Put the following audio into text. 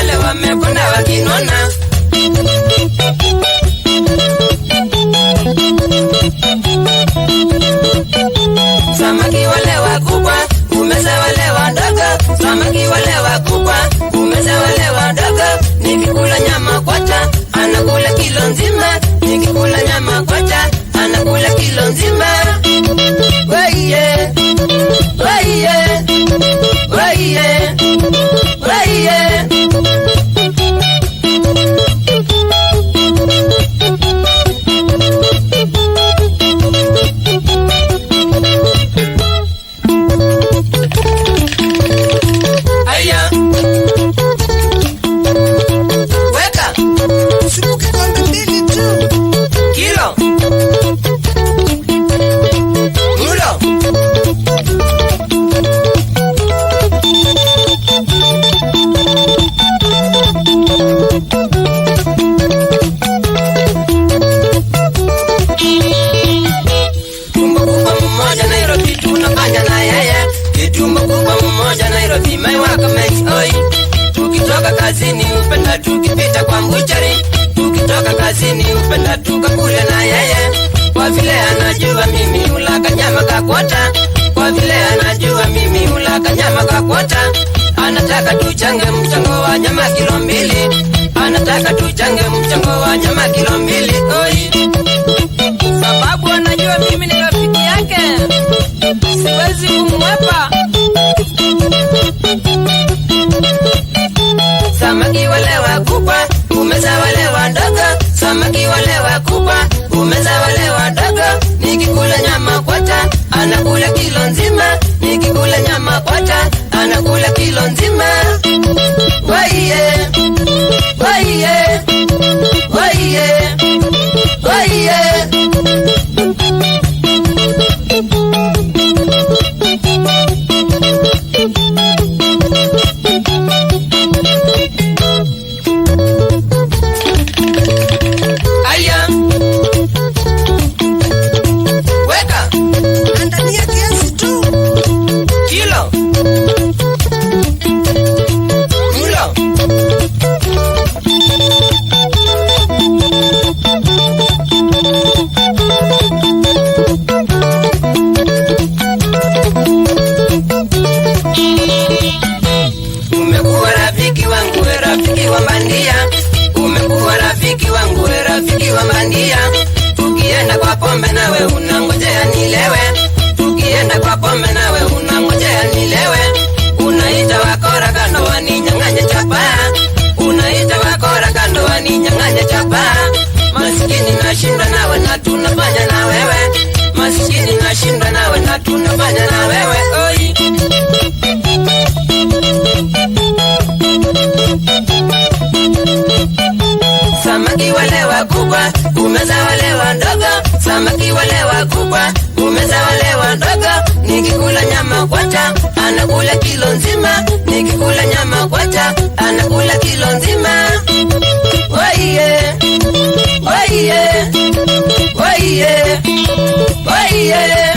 wale wamekonda wakinona. Samaki wale wakubwa umeza wale wadogo, samaki wale wakubwa umeza wale wadogo. Nikikula nyama kwacha anakula kilo nzima, nikikula nyama kwacha anakula kilo nzima. Waiye, waiye, waiye, waiye. Tukitoka kazini upenda tukipita kwa mbuchari, tukitoka kazini upenda tukakule na yeye. Kwa vile anajua mimi ulaka nyama kakwota, kwa vile anajua mimi ulaka nyama kakwota. Anataka tuchange mchango wa nyama kilo 2, anataka tuchange mchango wa nyama kilo 2. Oi, sababu anajua mimi ni rafiki yake, siwezi kumwepa. Samaki wale wakubwa umeza wale wadogo, samaki wale wakubwa umeza wale wadogo. Nikikula nyama kwacha anakula kilo nzima, nikikula nyama kwacha anakula kilo nzima. Waiye, waiye, waiye, waiye. Umekuwa rafiki wangu, rafiki wa bandia. Umekuwa rafiki wangu, rafiki wa bandia. Tukienda kwa pombe nawe unangojea nilewe, tukienda kwa pombe nawe unangojea nilewe. Unaita wakora kando waninyang'anye chapaa, unaita wakora kando waninyang'anye chapaa. Masikini nashinda nawe na tunafanya na wewe, masikini nashinda nawe na tunafanya na wewe. Oi, samaki wale wakubwa umeza wale wadogo, samaki wale wakubwa umeza wale wadogo. Nikikula nyama kwacha anakula kilo nzima, nikikula nyama kwacha anakula kilo nzima. Waiye, waiye, waiye, waiye.